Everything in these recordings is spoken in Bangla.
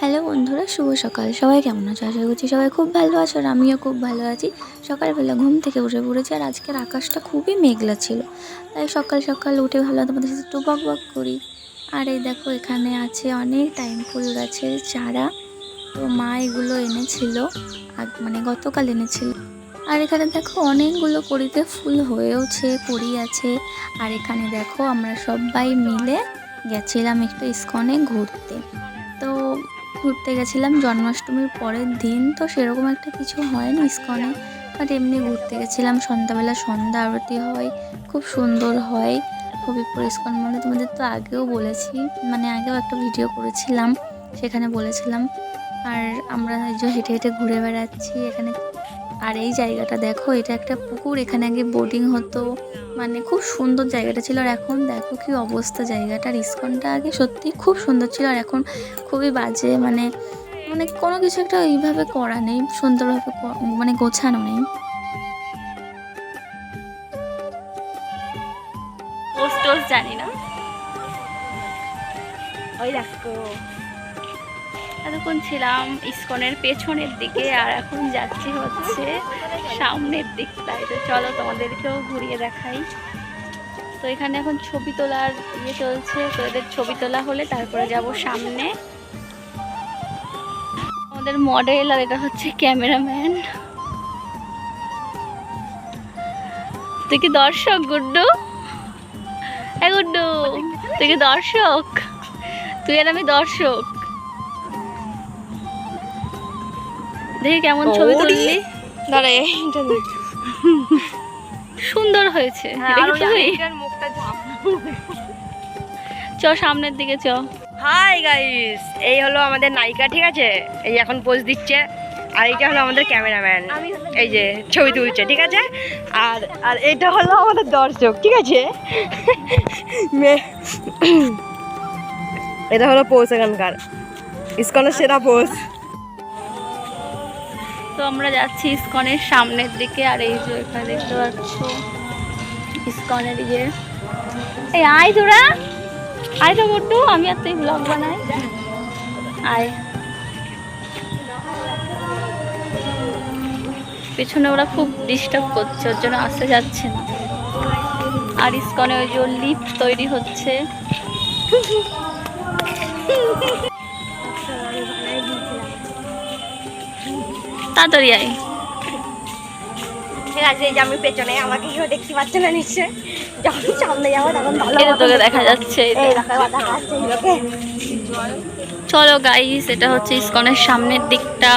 হ্যালো বন্ধুরা, শুভ সকাল। সবাই কেমন আছো? আশা করছি সবাই খুব ভালো আছো, আর আমিও খুব ভালো আছি। সকালবেলা ঘুম থেকে উঠে পড়েছি, আর আজকের আকাশটা খুবই মেঘলা ছিল, তাই সকাল সকাল উঠে ভালো তোমাদের সাথে একটু বক বক করি। আর এই দেখো, এখানে আছে অনেক টাইম ফুল গাছের চারা। তো মা এগুলো এনেছিল, মানে গতকাল এনেছিল। আর এখানে দেখো অনেকগুলো কড়িতে ফুল হয়েওছে, কড়ি আছে। আর এখানে দেখো আমরা সবাই মিলে গেছিলাম একটু ইস্কনে ঘুরতে। তো ঘুরতে গেছিলাম জন্মাষ্টমীর পরের দিন, তো সেরকম একটা কিছু হয়নি ইস্কনে, বাট এমনি ঘুরতে গেছিলাম। সন্ধ্যাবেলা সন্ধ্যা আরতি হয়, খুব সুন্দর হয় হবিপুর ইস্কন মন্দির। তোমাদের তো আগেও বলেছি, মানে আগেও একটা ভিডিও করেছিলাম, সেখানে বলেছিলাম। আর আমরা এই যে হেঁটে হেঁটে ঘুরে বেড়াচ্ছি এখানে। আর এই জায়গাটা দেখো, এটা একটা পুকুর, এখানে আগে বোটিং হতো, মানে খুব সুন্দর জায়গাটা ছিল। আর এখন দেখো কি অবস্থা জায়গাটার। ইস্কনটা আগে সত্যি খুব সুন্দর ছিল, আর এখন খুবই বাজে, মানে মানে কোনো কিছু একটা এইভাবে করা নেই, সুন্দরভাবে মানে গোছানো নেই। পোস্ট টোস্ট জানি না। ওই দেখো, এতক্ষণ ছিলাম ইস্কনের পেছনের দিকে, আর এখন যাচ্ছি হচ্ছে সামনের দিকটায়। তো চলো তোমাদেরকেও ঘুরিয়ে দেখাই। তো এখানে এখন ছবি তোলার চলছে, তো এদের ছবি তোলা হলে তারপরে যাব সামনে। আমাদের মডেল, আর এটা হচ্ছে ক্যামেরাম্যান। তুই কি দর্শক গুড্ডু? হ্যাঁ গুড্ডু, তুই কি দর্শক? তুই আর আমি দর্শক। দেখি কেমন ছবি তুললি। সুন্দর হয়েছে, চ সামনের দিকে চ। হাই গাইস, এই হলো আমাদের নায়িকা, ঠিক আছে? এই এখন পোজ দিচ্ছে, আর এইটা হলো আমাদের ক্যামেরাম্যান, এই যে ছবি তুলছে, ঠিক আছে? আর আর এটা হলো আমাদের দর্শক, ঠিক আছে? এটা হলো পোজ এখানকার, ইস্কনের সেরা পোজ। তো আমরা যাচ্ছি ইস্কনের সামনের দিকে, আর এই যে এখানে দেখতে পাচ্ছ ইস্কনের এই আয় তোরা, আয় তো গুড্ডু, আমি আর তুই ব্লগ বানাই, আয়। পেছনে ওরা খুব ডিস্টার্ব করছে, ওর জন্য আসতে যাচ্ছে না। আর ইস্কনে ওই যে লিফট তৈরি হচ্ছে। তাড়াতাড়ি আয়। ঠিক আছে, এই যে আমি পেছনে, আমাকে কেউ দেখতে পাচ্ছে না নিশ্চয়। যখন সামনে যাবো তখন ভালো এই যে তোকে দেখা যাচ্ছে। চলো গাইস, এটা হচ্ছে ইস্কনের সামনের দিকটা।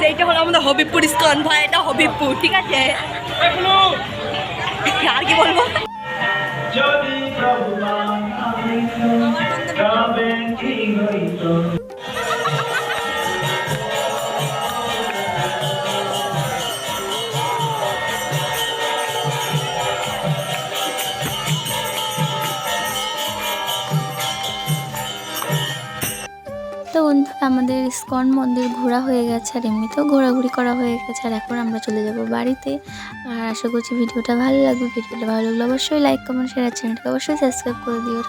এইটা হলো আমাদের হবিবপুর ইস্কন, ভাই এটা হবিবপুর, ঠিক আছে? আর কি বলবো। তো বন্ধুরা, আমাদের ইস্কন মন্দির ঘোরা হয়ে গেছে, আর এমনিতেও ঘোরাঘুরি করা হয়ে গেছে। আর এখন আমরা চলে যাব বাড়িতে। আর আশা করছি ভিডিওটা ভালো লাগবে। ভিডিওটা ভালো লাগলে অবশ্যই লাইক, কমেন্ট, শেয়ার, চ্যানেলটাকে অবশ্যই সাবস্ক্রাইব করে দিও।